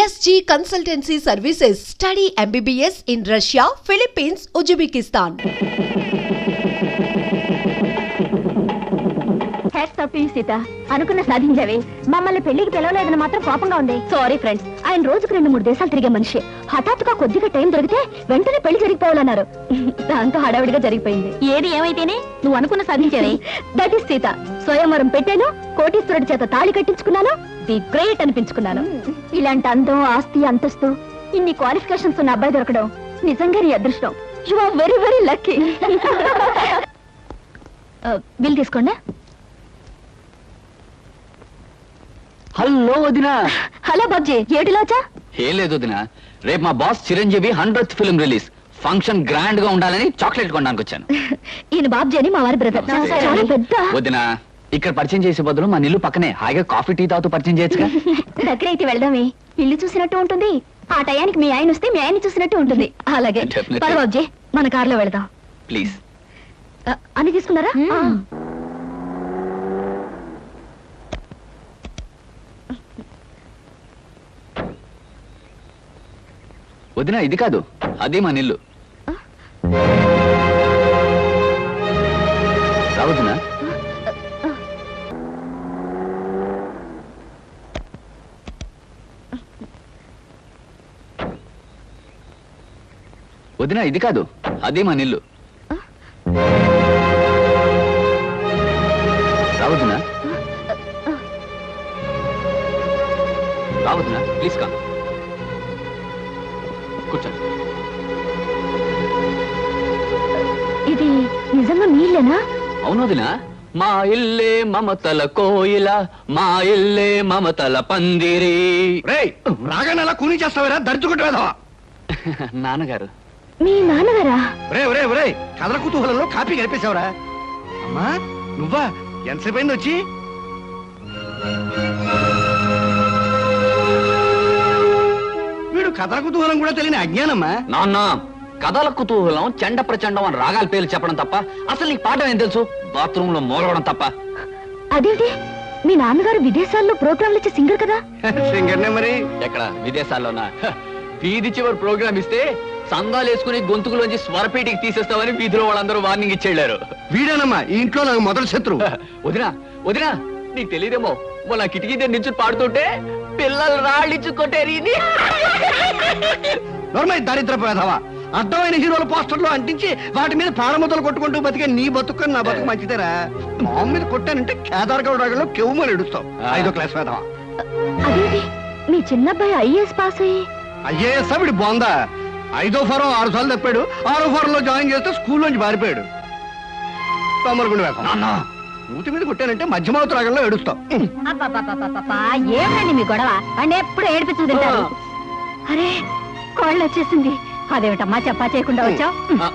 SG Consultancy Services. Study MBBS in Russia, Philippines, Uzbekistan. Sita అనుకున్న సాధించావే. మమ్మల్ని పెళ్లికి పిలవలేదని మాత్రం కోపంగా ఉంది. సారీ ఫ్రెండ్స్, ఆయన రోజుకు 2-3 దేశాలు తిరిగే మనిషి. హఠాత్తుగా కొద్దిగా టైం దొరికితే వెంటనే పెళ్లి జరిగిపోవాలన్నారు. దాంతో హడావిడిగా జరిగిపోయింది. ఏది ఏమైతేనే నువ్వు అనుకున్న సాధించావే. That is Sita. స్వయంవరం పెట్టాను, కోటీశ్వరుడి చేత తాళి కట్టించుకున్నాను, ది గ్రేట్ అనిపించుకున్నాను. ఇలాంటి అందం, ఆస్తి, అంతస్తు, ఇన్ని క్వాలిఫికేషన్స్ ఉన్న అబ్బాయి దొరకడం నిజంగా నీ అదృష్టం. You are very very lucky. Bill తీసుకోండి. హలో వదినా. హలో బాబ్జీ, ఏటిలోచా? ఏం లేదు వదినా, రేపు మా boss Chiranjeevi 100th film release. Function grand గా ఉండాలని చాక్లెట్ కొనడానికి వచ్చాను. ఈయన బాబ్జీ అని మా వారి బ్రదర్. చాలా పెద్ద. వదినా, ఇక్కడ పరిచయం చేసే బదులు మా ఇల్లు పక్కనే హాయిగా కాఫీ టీ తాగుతూ పరిచయం చేయొచ్చుగా. దగ్గర అయితే వెళ్దామే. ఇల్లు చూసినట్టు ఉంటుంది, ఆ టయానికి మీ ఆయన వస్తే మీ ఆయన చూసినట్టు ఉంటుంది. అలాగే పద బాబ్జీ, మన కార్లో వెళదాం ప్లీజ్. అన్ని తీసుకున్నారా? వదినా, ఇది కాదు, అదే మా నిల్లు. రావద్దునా? వదినా, ఇది కాదు, అదే మా నిల్లు. రావద్దునా? రావద్దునా? Please come. కూర్చోండి. ఇది నిజంగా మీ ఇల్లేనా? అవునదినా, మా ఇల్లే మమతల కోయిల, మా ఇల్లే మమతల పందిరి. రాగానే అలా కూని చేస్తావరా, దర్చుకుంటావా? నాన్నగారు. మీ నాన్నగారా? కథల కుతూహలంలో కాపీ కనిపేశావరా? అమ్మా నువ్వా? ఎంతసేపు అయింది వచ్చి? వీడు కథల కుతూహలం కూడా తెలియని అజ్ఞానమ్మా. నాన్న, కథల కుతూహలం చండ ప్రచండం అని రాగాల పేర్లు చెప్పడం తప్ప అసలు నీకు పాఠం ఏం తెలుసు? బాత్రూమ్ లో మోరవడం తప్ప. అదేంటి, మీ నాన్నగారు విదేశాల్లో ప్రోగ్రాంలు ఇచ్చే సింగర్ కదా? సింగర్నే మరి. ఎక్కడ విదేశాల్లోనా? వీధి చివరి ప్రోగ్రామ్ ఇస్తే సందాలు వేసుకుని గొంతుకులోంచి స్వరపేటికి తీసేస్తామని వీధిలో వాళ్ళందరూ వార్నింగ్ ఇచ్చేళ్లారు. వీడేనమ్మా ఈ ఇంట్లో నాకు మొదటి శత్రువు. వదినా వదినా, నీకు తెలియదేమో, మొన్న కిటికీ దగ్గర నుంచి పాడుతుంటే పిల్లలు రాళ్ళిచ్చుకొట్టేరి. దరిద్ర పేదవా, అర్థమైన హీరోల పోస్టర్లు అంటించి వాటి మీద ప్రాణముద్దలు కొట్టుకుంటూ బతికే నీ బతుకు నా బతుకు మంచిదేరా. మామ మీద కొట్టానంటే కేదార్గౌడలో కెవ్వుమని ఎడుస్తావు. 5వ క్లాస్ పేదవా. అదేంటి, మీ చిన్నబ్బాయి ఐఏఎస్ పాస్ అయ్యి? ఐఏఎస్ వీడి బోందా. 5వ ఫారం 6 సార్లు తప్పాడు. 6వ ఫారంలో జాయిన్ చేస్తే స్కూల్లోంచి పారిపోయాడు. తొమ్మరగుండి వేస్తాం. నూతి మీద కొట్టానంటే మధ్యమావతి రాగంలో ఏడుస్తావు. ఏమిటండి మీ గొడవ? అంటే ఎప్పుడు ఏడిపించు తింటారు. అరే, కోళ్ళు వచ్చేసింది. అదేమిటమ్మా చెప్పా చేయకుండా వచ్చావు?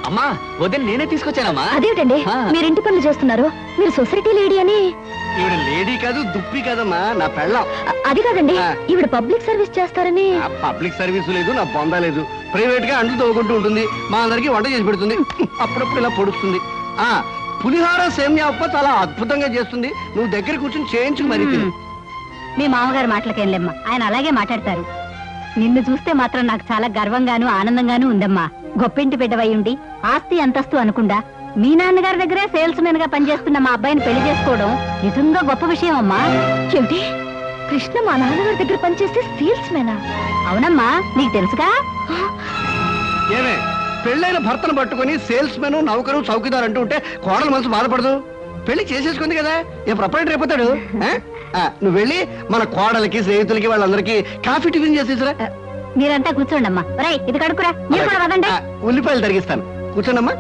అమ్మా, వదిన నేనే తీసుకొచ్చానమ్మా. అదేమిటండి, మీరు ఇంటి పనులు చేస్తున్నారు, మీరు సొసైటీ లేడీ అని? ఈవిడ లేడీ కాదు, దుప్పి కాదమ్మా, నా పెళ్ళం. అది కాదండి, ఈవిడ పబ్లిక్ సర్వీస్ చేస్తారని. పబ్లిక్ సర్వీస్ లేదు, నా బొందా లేదు. ప్రైవేట్ గా అంట్లు తోగుకుంటూ ఉంటుంది, మా అందరికి వంట చేసి పెడుతుంది, అప్పుడప్పుడు ఇలా పొడుస్తుంది. పులిహార సేమ్యా ఉప్ప చాలా అద్భుతంగా చేస్తుంది. నువ్వు దగ్గర కూర్చొని చేయించుకు మరి. మీ మామగారు మాటలకేం లేమ్మా, ఆయన అలాగే మాట్లాడతారు. నిన్ను చూస్తే మాత్రం నాకు చాలా గర్వంగాను ఆనందంగాను ఉందమ్మా. గొప్పింటి బిడ్డవై ఉండి ఆస్తి అంతస్తు అనుకుండా మీ నాన్నగారి దగ్గరే సేల్స్ మెన్ గా పనిచేస్తున్న మా అబ్బాయిని పెళ్లి చేసుకోవడం నిజంగా గొప్ప విషయం అమ్మా. ఏమిటి, కృష్ణ మా నాన్నగారి దగ్గర పనిచేస్తే సేల్స్ మెనా? అవునమ్మా, నీకు తెలుసుగా. ఏమే, పెళ్ళైన భర్తను పట్టుకుని సేల్స్ మెన్, నౌకరు, చౌకీదార్ అంటూ ఉంటే కోడలు మనసు బాధపడదు? పెళ్లి చేసేసుకుంది కదా, ఏ ప్రొపరేటర్ అయిపోతాడు. నువ్వు వెళ్ళి మన కోడలకి, స్నేహితులకి, వాళ్ళందరికీ కాఫీ టిఫిన్ చేసేసరా. మీరంతా కూర్చోండి అమ్మా. ఇది కడుకురా. ఉల్లిపాయలు తరిగిస్తాను, కూర్చోండమ్మా.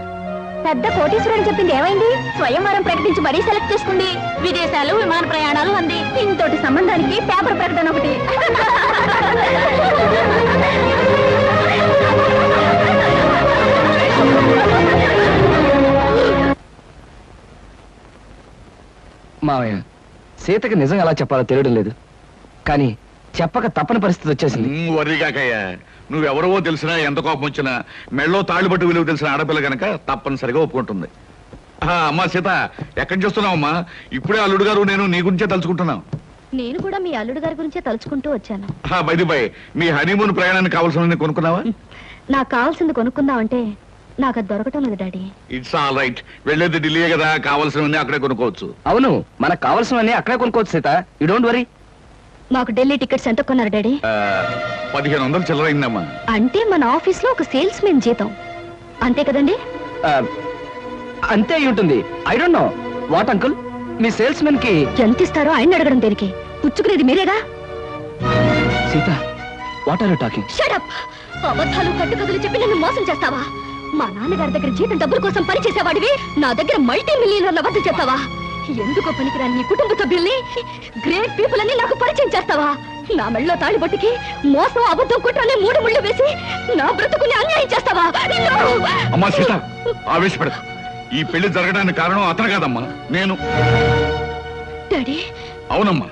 పెద్ద కోటీశ్వరుడు చెప్పింది ఏమైంది? స్వయంవరం ప్రకటించి మరీ సెలెక్ట్ చేసుకుంది. విదేశాలు, విమాన ప్రయాణాలు అంది. ఇంతటి సంబంధానికి పేపర్ ప్రకటన ఒకటి. మావయ్య, సీతకి నిజం ఎలా చెప్పాలో తెలియడం లేదు, కానీ చెప్పక తప్పని పరిస్థితి వచ్చేసింది. వర్రిగాకయ్యా, నువ్వెవరవో తెలిసినా, ఎంత కోపం వచ్చినా, మెళ్ళో తాళిబట్టు విలువ తెలిసిన ఆడపిల్ల కనుక తప్పనిసరిగా ఒప్పుకుంటుంది. అమ్మా సీత, ఎక్కడి చేస్తున్నావమ్మా? ఇప్పుడే అల్లుడు గారు నేను నీ గురించే తలుచుకుంటున్నాం. నేను కూడా మీ అల్లుడు గారి గురించే తలుచుకుంటూ వచ్చాను. బై బై, మీ హనీమూన్ ప్రయాణానికి కావాల్సిన కొనుక్కున్నావా? నాకు కావాల్సింది కొనుక్కుందామంటే నాకు అది దొరకటం లేదు డాడీ. ఇట్స్ ఆల్ రైట్, వెళ్ళేది ఢిల్లీ కదా, కావాల్సినవన్నీ అక్కడే కొనుక్కోవచ్చు. అవును, మనకు కావాల్సినవన్నీ అక్కడే కొనుక్కోవచ్చు సీత, యూ డోంట్ వరీ. మాకు ఢిల్లీ టికెట్స్ ఎంత కొన్నారు డాడీ? 1500 చిల్లరైందమ్మా. అంటే మన ఆఫీస్ లో ఒక సేల్స్ మెన్ జీతం అంతే కదండి? అంతే అయి ఉంటుంది. I don't know what uncle, మీ సేల్స్ మెన్ కి ఎంత ఇస్తారో ఆయన అడగడం దేనికి? పుచ్చుకునేది మీరేగా. Sita, what are you talking? Shut up! అబద్ధాలు కట్టుకథలు చెప్పి నన్ను మోసం చేస్తావా? మా నాన్నగారి దగ్గర జీతం డబ్బుల కోసం పనిచేసేవాడివి నా దగ్గర మల్టీ మిలియనర్ల వద్ద చెప్తావా? ఎందుకో పనికిరాని నీ కుటుంబ సభ్యుల్ని, గ్రేట్ పీపుల్ అని నాకు పరిచయం చేస్తావా? నా మెళ్ళలో తాళిబొట్టుకి మోసం, అబద్ధం, కుట్రనే 3 ముళ్ళు వేసి నా బ్రతుకుని అన్యాయం చేస్తావా? అమ్మా సీత, ఆవేశపడ. ఈ పెళ్లి జరగడానికి కారణం అతను కాదమ్మా, నేను. డాడీ, అవునమ్మా,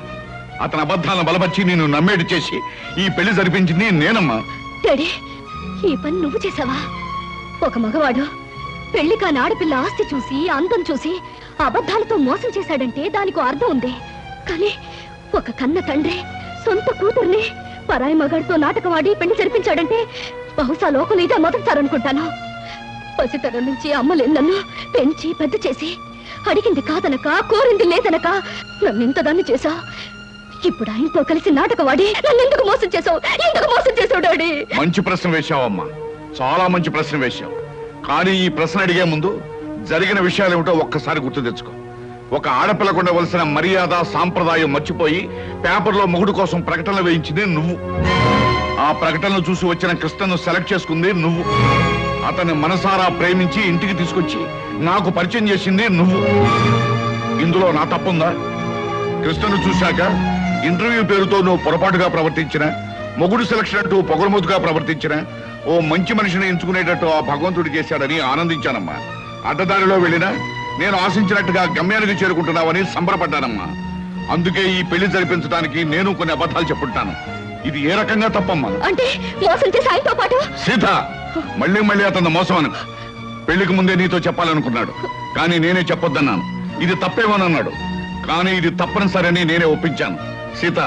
అతని అబద్ధాలను బలపరిచి నేను నమ్మేటి చేసి ఈ పెళ్లి జరిపించింది నేనమ్మా. డాడీ, ఈ పని నువ్వు చేసావా? ఒక మగవాడు పెళ్లి కాని ఆడపిల్ల ఆస్తి చూసి, అందం చూసి అబద్ధాలతో మోసం చేశాడంటే దానికి అర్థం ఉంది. కానీ ఒక కన్న తండ్రి సొంత కూతుర్ని పరాయి మగాడితో నాటకవాడి పెళ్లి జరిపించాడంటే బహుశా లోకం ఇదే మొదటిసారనుకుంటాను. పసితరం నుంచి అమ్మలేని నన్ను పెంచి పెద్ద చేసి అడిగింది కాదనక, కోరింది లేదనక నన్ను ఇంతదాన్ని చేశా. ఇప్పుడు ఆయనతో కలిసి నాటకవాడి నన్ను ఎందుకు మోసం చేశావు? ఎందుకు మోసం చేశావు డాడీ? మంచి ప్రశ్న వేశావమ్మా, చాలా మంచి ప్రశ్న వేశావు. కానీ ఈ ప్రశ్న అడిగే ముందు జరిగిన విషయాలు ఏమిటో ఒక్కసారి గుర్తు తెచ్చుకో. ఒక ఆడపిల్లకు ఉండవలసిన మర్యాద, సాంప్రదాయం మర్చిపోయి పేపర్లో మొగుడు కోసం ప్రకటనలు వేయించింది నువ్వు. ఆ ప్రకటనలు చూసి వచ్చిన కృష్ణను సెలెక్ట్ చేసుకుంది నువ్వు. అతన్ని మనసారా ప్రేమించి ఇంటికి తీసుకొచ్చి నాకు పరిచయం చేసింది నువ్వు. ఇందులో నా తప్పుందా? కృష్ణను చూశాక ఇంటర్వ్యూ పేరుతో నువ్వు పొరపాటుగా ప్రవర్తించిన, మొగుడు సెలక్షన్ అంటూ పొగరమోతుగా ప్రవర్తించిన, ఓ మంచి మనిషిని ఎంచుకునేటట్టు ఆ భగవంతుడు చేశాడని ఆనందించానమ్మా. అడ్డదారిలో వెళ్ళినా నేను ఆశించినట్టుగా గమ్యానికి చేరుకుంటున్నావని సంబరపడ్డానమ్మా. అందుకే ఈ పెళ్లి జరిపించడానికి నేను కొన్ని అబద్ధాలు చెప్పుంటాను. ఇది ఏ రకంగా తప్పమ్మా? అంటే మోసం చేసి ఆయనతో పాటు సీత, మళ్ళీ మళ్ళీ అతను మోసం అను. పెళ్లికి ముందే నీతో చెప్పాలనుకున్నాడు, కానీ నేనే చెప్పొద్దన్నాను. ఇది తప్పేమోనన్నాడు, కానీ ఇది తప్పనిసరని నేనే ఒప్పించాను. సీత,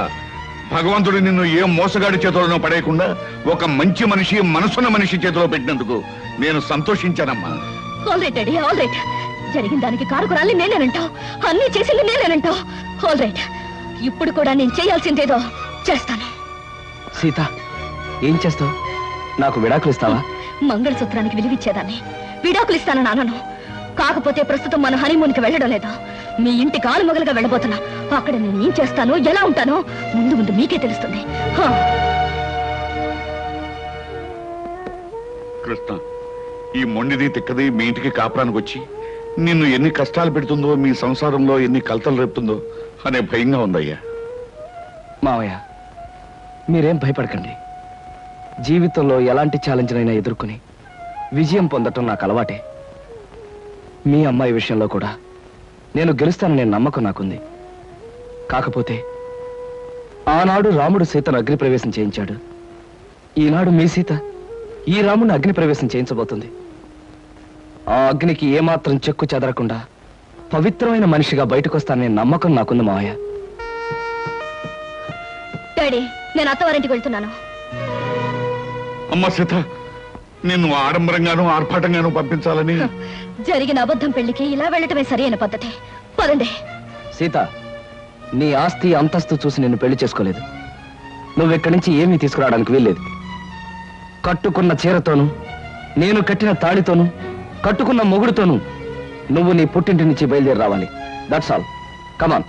భగవంతుడు నిన్ను ఏ మోసగాడి చేతిలోనో పడేయకుండా ఒక మంచి మనిషి, మనసున్న మనిషి చేతిలో పెట్టినందుకు నేను సంతోషించానమ్మా. All right daddy, all right. జరిగిన దానికి కారుకురాలి నేనేనంటావు, అన్ని చేసింది నేనేనంటావు. ఆల్ రైట్, ఇప్పుడు కూడా నేను చేయాల్సిందేదో చేస్తాను. సీత, ఏం చేస్తావు? నాకు విడాకులు ఇస్తావా? మంగళసూత్రానికి విలువిచ్చేదాన్ని విడాకులు ఇస్తాను నాన్నను. కాకపోతే ప్రస్తుతం మన హనీమూన్కి వెళ్ళడం లేదా, మీ ఇంటికి ఆలుమగలుగా వెళ్ళబోతున్నా. అక్కడ నేను ఏం చేస్తానో, ఎలా ఉంటానో ముందు ముందు మీకే తెలుస్తుంది. కృష్ణ, ఈ మొండిది తిక్కది మీ ఇంటికి కాపురానికి వచ్చి నిన్ను ఎన్ని కష్టాలు పెడుతుందో, మీ సంసారంలో ఎన్ని కలతలు రేపుతుందో అనే భయంగా ఉందయ్యా. మావయ్య, మీరేం భయపడకండి. జీవితంలో ఎలాంటి ఛాలెంజ్నైనా ఎదుర్కొని విజయం పొందటం నాకు అలవాటే. మీ అమ్మాయి విషయంలో కూడా నేను గెలుస్తాననే నమ్మకం నాకుంది. కాకపోతే ఆనాడు రాముడు సీతను అగ్నిప్రవేశం చేయించాడు. ఈనాడు మీ సీత ఈ రాముడిని అగ్నిప్రవేశం చేయించబోతుంది. ఆ అగ్నికి ఏమాత్రం చెక్కు చెదరకుండా పవిత్రమైన మనిషిగా బయటకొస్తాననే నమ్మకం నాకుంది మావయ్య. డాడీ, నేను అత్తవారింటికి వెళ్తున్నాను. అమ్మ సీత, నిన్ను ఆడంబరంగాను ఆర్భాటంగాను పంపించాలని జరిగిన అబద్ధం పెళ్లికి ఇలా వెళ్ళటమే సరైన పద్ధతి. పదండి. సీత, నీ ఆస్తి అంతస్తు చూసి నిన్ను పెళ్లి చేసుకోలేదు. నువ్వెక్కడి నుంచి ఏమీ తీసుకురావడానికి వీల్లేదు. కట్టుకున్న చీరతోనూ, నేను కట్టిన తాళితోనూ, కట్టుకున్న మొగుడుతోనూ నువ్వు నీ పుట్టింటి నుంచి బయలుదేరి రావాలి. That's all. కమాన్.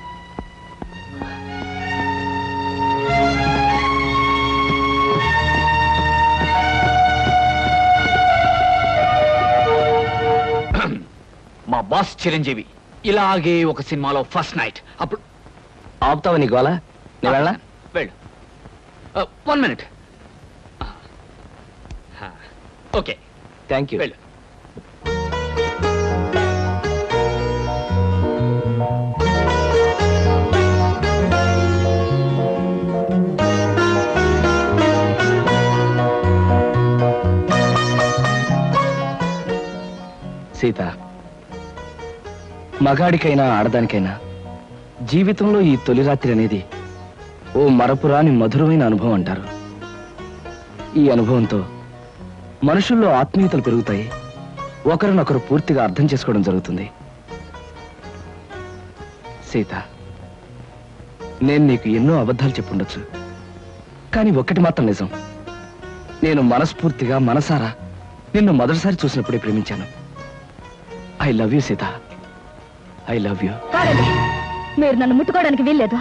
మా బాస్ చిరంజీవి ఇలాగే ఒక సినిమాలో ఫస్ట్ నైట్. అప్పుడు ఆపుతావా నీ గోలా? నేను వెళ్ళా? వెళ్ళు. 1 minute. Okay, thank you. వెళ్ళు. సీత, మగాడికైనా ఆడదానికైనా జీవితంలో ఈ తొలి రాత్రి అనేది ఓ మరపురాని మధురమైన అనుభవం అంటారు. ఈ అనుభవంతో మనుషుల్లో ఆత్మీయతలు పెరుగుతాయి, ఒకరినొకరు పూర్తిగా అర్థం చేసుకోవడం జరుగుతుంది. సీత, నేను నీకు ఎన్నో అబద్ధాలు చెప్పుండొచ్చు, కానీ ఒక్కటి మాత్రం నిజం. నేను మనస్ఫూర్తిగా మనసారా నిన్ను మొదటిసారి చూసినప్పుడే ప్రేమించాను. I love you Sita, I love you. మీరు నన్ను ముట్టుకోవడానికి వీల్లేదు.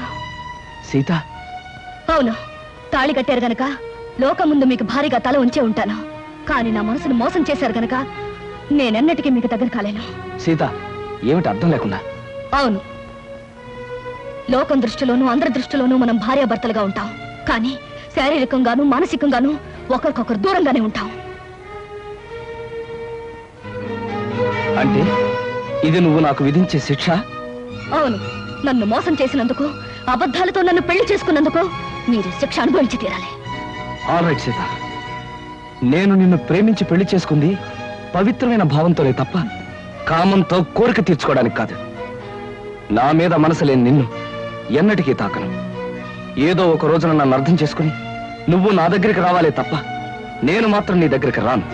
సీత, అవును, తాళి కట్టారు గనక లోకం ముందు మీకు భారీగా తల ఉంచే ఉంటాను. కానీ నా మనసును మోసం చేశారు గనక నేనెన్నటికీ మీకు దగ్గర కాలేను. సీత, ఏమిటి అర్థం లేకుండా? అవును, లోకం దృష్టిలోనూ అందరి దృష్టిలోనూ మనం భార్యాభర్తలుగా ఉంటాం, కానీ శారీరకంగాను మానసికంగాను ఒకరికొకరు దూరంగానే ఉంటాం. అంటే ఇది నువ్వు నాకు విధించే శిక్ష? అవును, నన్ను మోసం చేసినందుకు, అబద్ధాలతో నన్ను పెళ్లి చేసుకున్నందుకు మీరు శిక్ష అనుభవించి తీరాలి. ఆల్ రైట్ సీత, నేను నిన్ను ప్రేమించి పెళ్లి చేసుకుంది పవిత్రమైన భావంతోనే తప్ప కామంతో కోరిక తీర్చుకోవడానికి కాదు. నా మీద మనసు లేని నిన్ను ఎన్నటికీ తాకను. ఏదో ఒక రోజున నన్ను అర్థం చేసుకుని నువ్వు నా దగ్గరికి రావాలే తప్ప నేను మాత్రం నీ దగ్గరికి రాను.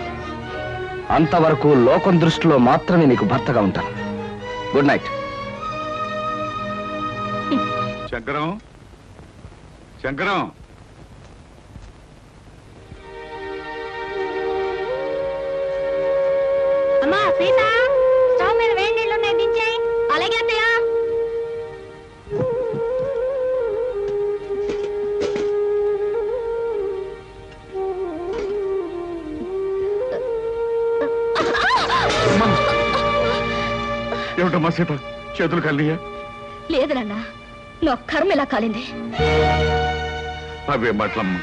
అంతవరకు లోకం దృష్టిలో మాత్రమే నీకు భర్తగా ఉంటాను. Good night. శంకరం, శంకరం, అమ్మా సీత, స్టవ్ మీద వేడి నీళ్ళు ఉన్నాయి, దించేయ్. అలాగే అత్తయ్య. ఏమిటమ్మా సీత, చేతులు కలియా? లేదు నాన్న, నా కర్మ ఇలా కాలింది. అవే మాటలమ్మా.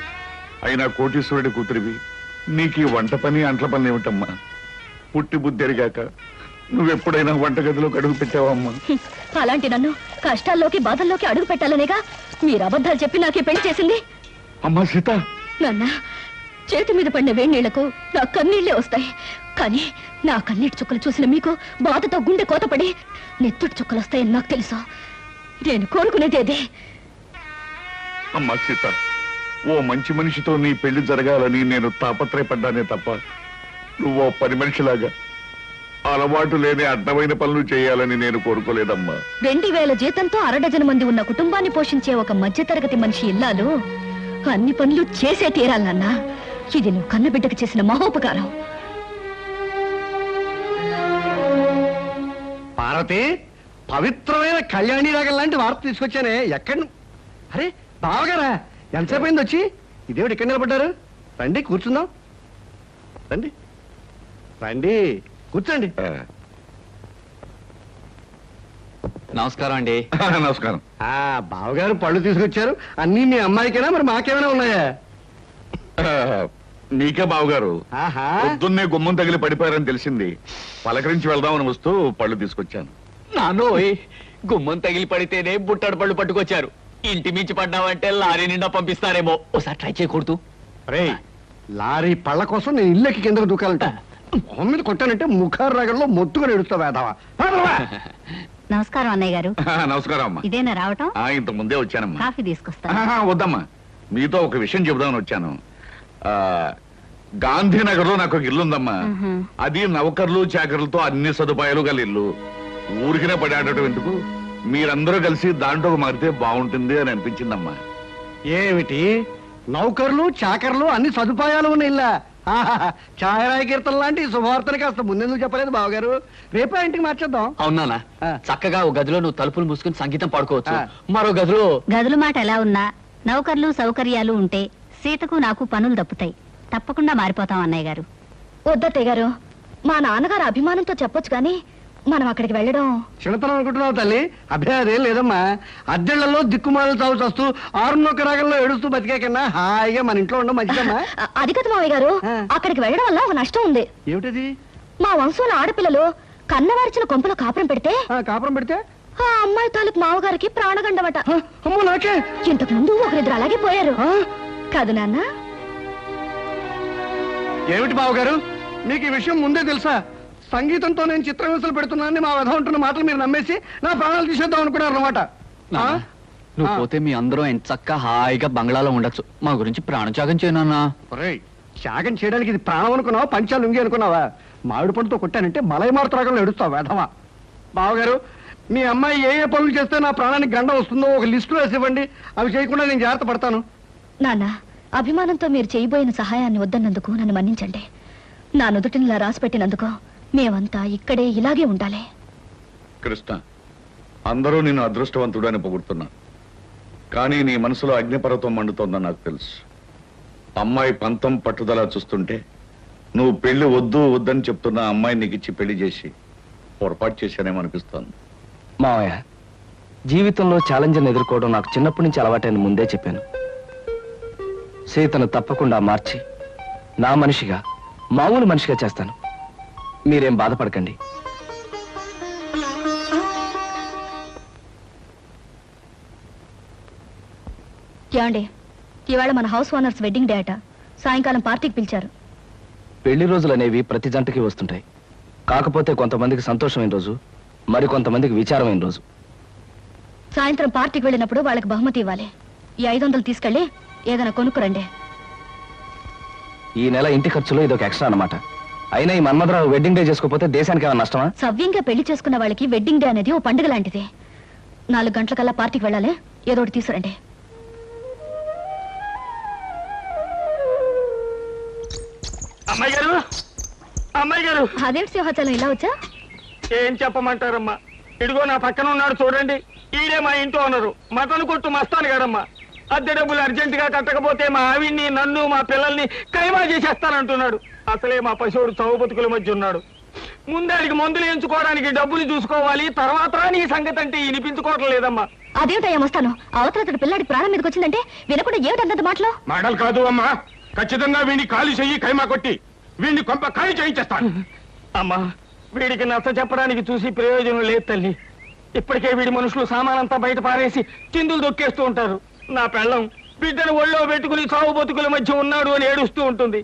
అయినా కోటీశ్వరుడి కూతురివి, నీకు ఈ వంట పని అంట్ల పని ఏమిటమ్మా? పుట్టి బుద్ధి ఎరిగాక నువ్వెప్పుడైనా వంటగదిలోకి అడుగు పెట్టావమ్మా? అలాంటి నన్ను కష్టాల్లోకి బాధల్లోకి అడుగు పెట్టాలనేగా మీరు అబద్ధాలు చెప్పి నాకే పెళ్లి చేసింది. అమ్మా సీత, నాన్న, చేతి మీద పడిన వేడి నీళ్లకు నా కన్నీళ్లే వస్తాయి, కానీ నా కన్నీటి చుక్కలు చూసిన మీకు బాధతో గుండె కోతపడి నెత్తుటి చుక్కలు వస్తాయని నాకు తెలుసు. నేను కోరుకునేది అదే. అమ్మా సీత, ఓ మంచి మనిషితో నీ పెళ్లి జరగాలని నేను తాపత్రయపడ్డానే తప్ప నువ్వో పని మనిషిలాగా అలవాటు లేని అడ్డమైన పనులు చేయాలని నేను కోరుకోలేదమ్మా. 2000 జీతంతో 6 మంది ఉన్న కుటుంబాన్ని పోషించే ఒక మధ్యతరగతి మనిషి ఇల్లాలు అన్ని పనులు చేసే తీరాలన్నా. ఇది నువ్వు కన్నబిడ్డకు చేసిన మహోపకారం. పార్వతి, పవిత్రమైన కళ్యాణి రాగం లాంటి వార్త తీసుకొచ్చానే. ఎక్కడ అరే బావగారా, ఎంతసేపు అయింది వచ్చి? ఇదేమిటి ఇక్కడ నిలబడ్డారు? రండి కూర్చుందాం. రండి రండి, కూర్చోండి. నమస్కారం అండి. నమస్కారం. బావగారు పళ్ళు తీసుకొచ్చారు. అన్నీ మీ అమ్మాయికైనా మరి మాకేమైనా ఉన్నాయా? నీకే బావగారు. ఆహా, పొద్దున్నే గుమ్మం తగిలి పడిపోయారని తెలిసింది. పలకరించి వెళ్దామని వస్తూ పళ్ళు తీసుకొచ్చాను. నానోయ్, గుమ్మం తగిలి పడితేనే బుట్టడు పళ్ళు పట్టుకొచ్చారు. ఇంటి మించి పడ్డావంటే లారీ నిండా పంపిస్తారేమో. ఒకసారి ట్రై చేయకూడదు. రే, లారీ పళ్ళ కోసం నేను ఇల్లెక్కి కిందకు దూకాలంట. మొహం మీద కొట్టానంటే ముఖారు రాగంలో మొత్తుగా ఎడుస్తావు వేదావా. నమస్కారం అన్నయ్య గారు. నమస్కారం అమ్మా. ఇదేనా రావటం? ఇంత ముందే వచ్చానమ్మా. కాఫీ తీసుకొస్తా. వద్దమ్మా, మీతో ఒక విషయం చెబుదామని వచ్చాను. గాంధీనగర్ లో నాకు ఒక ఇల్లు ఉందమ్మా. అది నౌకర్లు చాకర్లతో అన్ని సదుపాయాలు గల ఇల్లు. ఊరికినే పడాడటం ఎందుకు, మీరందరూ కలిసి దాంట్లో మారితే బాగుంటుంది అని అనిపించిందమ్మా. ఏమిటి, నౌకర్లు చాకర్లు అన్ని సదుపాయాలు ఉన్న ఇల్లా? ఛాయరాయ కీర్తన లాంటి శుభవార్తని కాస్త ముందెందుకు చెప్పలేదు బావగారు? రేపే ఇంటికి మార్చేద్దాం. అవునా? చక్కగా ఓ గదిలో నువ్వు తలుపులు మూసుకుని సంగీతం పాడుకోవచ్చు. మరో గదిలో గదుల మాట ఎలా ఉన్నా నౌకర్లు సౌకర్యాలు ఉంటే సీతకు నాకు పనులు తప్పుతాయి. తప్పకుండా మారిపోతాం అన్నయ్య గారు. వద్దత్తయ్య గారు, మా నాన్నగారు అభిమానంతో చెప్పొచ్చు కానీ మనం అక్కడికి వెళ్ళడం చిన్నతనం అనుకుంటున్నావు తల్లి. అభ్యాదేం లేదమ్మా. అద్దెళ్లలో దిక్కుమాలు చావు చస్తూ 6 రాగంలో ఏడుస్తూ బతికే కన్నా హాయిగా మన ఇంట్లో ఉండడం మంచిదమ్మా. అది కదా మావయ్య గారు, అక్కడికి వెళ్ళడం వల్ల ఒక నష్టం ఉంది. ఏమిటది? మా వంశంలో ఆడపిల్లలు కన్నవారిచిన కొంపలో కాపురం పెడితే కాపురం పెడితే ఆ అమ్మాయి తాలూకు మావగారికి ప్రాణగండమట. అమ్మో నాకే. ఇంతకు ముందు ఒకరిద్దరు అలాగే పోయారు కాదు నాన్న? ఏమిటి బావగారు, మీకు ఈ విషయం ముందే తెలుసా? సంగీతంతో నేను చిత్రహింసలు పెడుతున్నానని మా వధ ఉంటున్న మాటలు మీరు నమ్మేసి నా ప్రాణాలు తీసేద్దాం అనుకున్నారు అన్నమాట. నువ్వు పోతే మీ అందరూ ఎంత చక్కగా హాయిగా బంగ్లాలో ఉండొచ్చు. మా గురించి ప్రాణత్యాగం చేయనన్నా. త్యాగం చేయడానికి ఇది ప్రాణం అనుకున్నావా, పంచాలు ఉంగి అనుకున్నావా? మామిడి పండుతో కొట్టానంటే మలైమారుతరాగంలో ఎడుస్తావు వేధవా. బావగారు, మీ అమ్మాయి ఏ ఏ పనులు చేస్తే నా ప్రాణానికి గండం వస్తుందో ఒక లిస్టు వేసి ఇవ్వండి. అవి చేయకుండా నేను జాగ్రత్త పడతాను. నాన్న, అభిమానంతో మీరు చేయబోయిన సహాయాన్ని వద్దన్నందుకు నన్ను మన్నించండి. నా నుదుటినిలా రాసి పెట్టినందుకు మేమంతా ఇక్కడే ఇలాగే ఉండాలి. కృష్ణ, అందరూ నిన్ను అదృష్టవంతుడు అని పొగుడుతున్నా, కానీ నీ మనసులో అగ్నిపర్వతం మండుతోందని నాకు తెలుసు. అమ్మాయి పంతం పట్టుదల చూస్తుంటే నువ్వు పెళ్లి వద్దు వద్దని చెప్తున్న అమ్మాయి నీకు ఇచ్చి పెళ్లి చేసి పొరపాటు చేశానేమనిపిస్తోంది. మావయ్య, జీవితంలో ఛాలెంజ్ని ఎదుర్కోవడం నాకు చిన్నప్పటి నుంచి అలవాటైన ముందే చెప్పాను. సీతను తప్పకుండా మార్చి నా మనిషిగా, మామూలు మనిషిగా చేస్తాను. మీరేం బాధపడకండి. ఏమండి, ఇవాళ మన హౌస్ ఓనర్స్ వెడ్డింగ్ డే అట. సాయంకాలం పార్టీకి పిలిచారు. పెళ్లి రోజులు అనేవి ప్రతి జంటకి వస్తుంటాయి. కాకపోతే కొంతమందికి సంతోషమైన రోజు, మరి కొంతమందికి విచారమైన రోజు. సాయంత్రం పార్టీకి వెళ్ళినప్పుడు వాళ్ళకి బహుమతి ఇవ్వాలి. ఈ 500 తీసుకెళ్ళి ఏదైనా కొనుక్కురండి. ఈ నెల ఇంటి ఖర్చులో ఇదొక ఎక్స్ట్రా అన్నమాట. అయినా ఈ మన్మధరావు వెడ్డింగ్ డే చేసుకోకపోతే దేశానికి ఏమైనా నష్టమా? సవ్యంగా పెళ్లి చేసుకున్న వాళ్ళకి వెడ్డింగ్ డే అనేది ఓ పండుగ లాంటిది. 4 గంటలకల్లా పార్టీకి వెళ్ళాలి. ఏదో ఒకటి తీసుకురండి. అమ్మాయి గారు, అమ్మాయి గారు, అదేంటి సింహాచలం ఇలా వచ్చా? ఏం చెప్పమంటారమ్మా? ఇదిగో నా పక్కన ఉన్నాడు చూడండి, ఈడే మా ఇంట్లో ఉన్నారు. మటన్ కొట్టు మస్తాను గారమ్మా. అద్దె డబ్బులు అర్జెంట్ గా కట్టకపోతే మా ఆవిడ్ని, నన్ను, మా పిల్లల్ని కైమా చేసేస్తానంటున్నాడు. అసలే మా పశువుడు చౌ బతుకుల మధ్య ఉన్నాడు. ముందాడికి మందులు ఎంచుకోవడానికి డబ్బులు చూసుకోవాలి, తర్వాత నీ సంగతి అంటే వినిపించుకోవటం లేదమ్మా. అదేమిటయ్యా వస్తాను. అవతల పిల్లాడి ప్రాణం మీదకి వచ్చిందంటే వినకుండా ఏమిటంత మాటలు? మాటలు కాదు అమ్మా, ఖచ్చితంగా వీడిని ఖాళీ చెయ్యి, ఖైమా కొట్టి వీడిని కొంప ఖాళీ చేయించేస్తాను. అమ్మా, వీడికి నచ్చ చెప్పడానికి చూసి ప్రయోజనం లేదు తల్లి. ఇప్పటికే వీడి మనుషులు సామానంతా బయట పారేసి చిందులు దొక్కేస్తూ ఉంటారు. నా పెళ్ళం బిడ్డను ఒళ్ళో పెట్టుకుని చావు బతుకుల మధ్య ఉన్నాడు అని ఏడుస్తూ ఉంటుంది.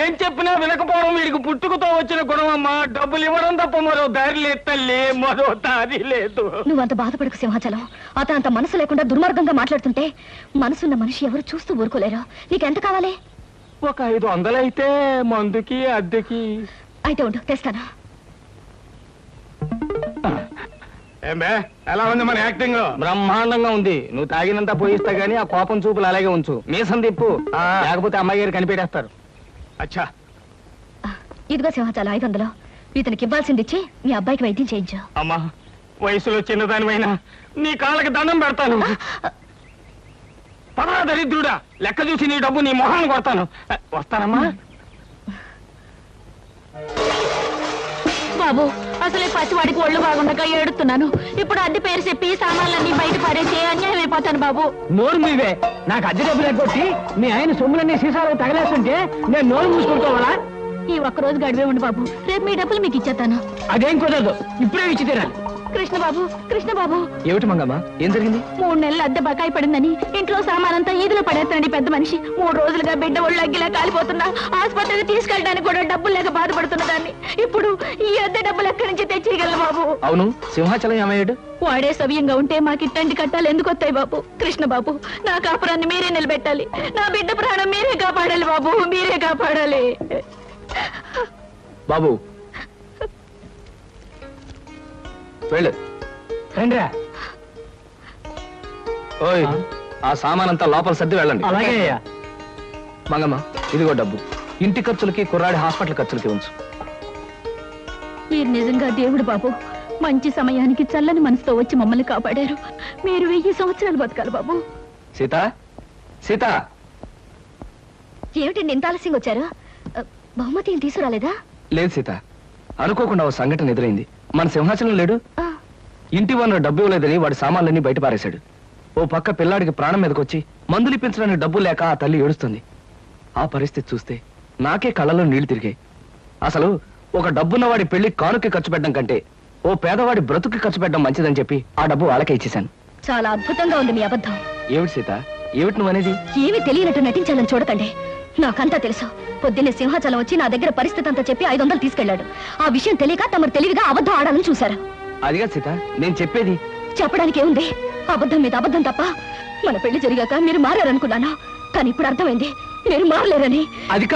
ఏం చెప్పినా వినకపోవడం వీడికి పుట్టుకతో వచ్చిన గుణమమ్మా. డబ్బులు ఇవ్వడం తప్ప మరో దారి లేదు తల్లి, మరో దారి లేదు. నువ్వంత బాధపడకు సింహాచలం. అతను అంత మనసు లేకుండా దుర్మార్గంగా మాట్లాడుతుంటే మనసున్న మనిషి ఎవరు చూస్తూ ఊరుకోలేరు. నీకెంత కావాలి? ఒక 500 అయితే మందుకి అద్దెకి. అయితే ఉండు, తెస్తాను. ఏమే, ఎలా ఉంది మన యాక్టింగ్? బ్రహ్మాండంగా ఉంది. నువ్వు తాగినంత పోయిస్తా గానీ ఆ కోపం చూపులు అలాగే ఉంచు. మీసం తిప్పు, లేకపోతే అమ్మాయి గారు కనిపెట్టేస్తారు. అచ్చా, ఇదిగో సింహాచలం 500. ఇతనికి ఇవ్వాల్సింది ఇచ్చి మీ అబ్బాయికి వైద్యం చేయించు. అమ్మా, వయసులో చిన్నదానివైనా నీ కాళ్ళకి దండం పెడతాను. పదా దరిద్రుడా, లెక్క చూసి నీ డబ్బు నీ మొహాన్ని కొడతాను. వస్తానమ్మా. బాబు, అసలే పసివాడికి ఒళ్ళు బాగుండగా ఏడుతున్నాను. ఇప్పుడు అద్దె పేరు చెప్పి సామాన్లన్నీ బయట పడేసి అన్యాయం అయిపోతాను బాబు. నోరు మీవే. నాకు అద్దె డబ్బులు ఎగ్గొట్టి మీ ఆయన సొమ్ములన్నీ సీసాలు తగలేస్తుంటే నేను నోరు మూసుకుంటావాలా? ఈ ఒక్కరోజు గడివే ఉండు బాబు. రేపు మీ డబ్బులు మీకు ఇచ్చేస్తాను. అదేం కుదరదు, ఇప్పుడే ఇచ్చి తీరాలి. కృష్ణ బాబు, కృష్ణ బాబు. ఏమిటి మంగమ్మ, ఏం జరిగింది? 3 నెలలు అద్దె బకాయి పడిందని ఇంట్లో సామానంతా ఈదులో పడేస్తానండి పెద్ద మనిషి. 3 రోజులుగా బిడ్డ ఒళ్ళు అగ్గిలా కాలిపోతున్నా. ఆసుపత్రికి తీసుకెళ్ళడానికి కూడా డబ్బులు లేక బాధపడుతున్న దాన్ని. ఇప్పుడు ఈ అద్దె డబ్బులు ఎక్కడి నుంచి తెచ్చేయగలను బాబు? అవును, సింహాచలం ఏమయ్యాడు? వాడే సవ్యంగా ఉంటే మాకు ఇట్టండి కట్టాలి ఎందుకు వస్తాయి బాబు? కృష్ణ బాబు, నా కాపురాన్ని మీరే నిలబెట్టాలి. నా బిడ్డ ప్రాణం మీరే కాపాడాలి బాబు, మీరే కాపాడాలి. బాబు వెళ్ళు. రండిరా. ఓయ్, ఆ సామానంతా లోపల సర్ది వెళ్ళండి. అలాగే అయ్యా. మంగమ్మ, ఇదిగో డబ్బు. ఇంటి ఖర్చులకి, కుర్రాడి హాస్పిటల్ ఖర్చులకి ఉంచు. మీరు నిజంగా దేవుడు బాబు. మంచి సమయానికి చల్లని మనసుతో వచ్చి మమ్మల్ని కాపాడారు. మీరు 1000 సంవత్సరాలు బతకాలి బాబు. సీత, సీత. ఏమిటండి ఇంత ఆలస్యంగా వచ్చారు? బహుమతి ఏం తీసుకురాలేదా? లేదు సీత, అనుకోకుండా ఓ సంఘటన ఎదురైంది. మన సింహాచలం లేడు, ఇంటి వన్న డబ్బు ఇవ్వలేదని వాడి సామాన్లన్నీ బయట పారేశాడు. ఓ పక్క పిల్లాడికి ప్రాణం మీదకొచ్చి మందులు ఇప్పించడానికి డబ్బు లేక ఆ తల్లి ఏడుస్తుంది. ఆ పరిస్థితి చూస్తే నాకే కళ్ళలో నీళ్లు తిరిగాయి. అసలు ఒక డబ్బున్న వాడి పెళ్లి కానుక ఖర్చు పెట్టడం కంటే ఓ పేదవాడి బ్రతుకు ఖర్చు పెట్టడం మంచిదని చెప్పి ఆ డబ్బు వాళ్ళకే ఇచ్చేశాను. చాలా అద్భుతంగా ఉంది మీ అబద్ధం. ఏమిటి సీత, ఏమిటి నువ్వు అనేది? ఏమీ తెలియనట్టు నటించాలని చూడకండి. నాకంతా తెలుసు. పొద్దున్నే సింహాచలం వచ్చి నా దగ్గర పరిస్థితి అంతా చెప్పి 500 తీసుకెళ్లాడు. ఆ విషయం తెలియక తమరు తెలివిగా అబద్ధం ఆడాలని చూశారు. అదిగా సీత, నేను చెప్పేది. చెప్పడానికి ఏముంది? అబద్ధం మీద అబద్ధం తప్ప మన పెళ్లి జరిగాక మీరు మారారనుకున్నాను, కానీ ఇప్పుడు అర్థమైంది మీరు మారలేరని. అది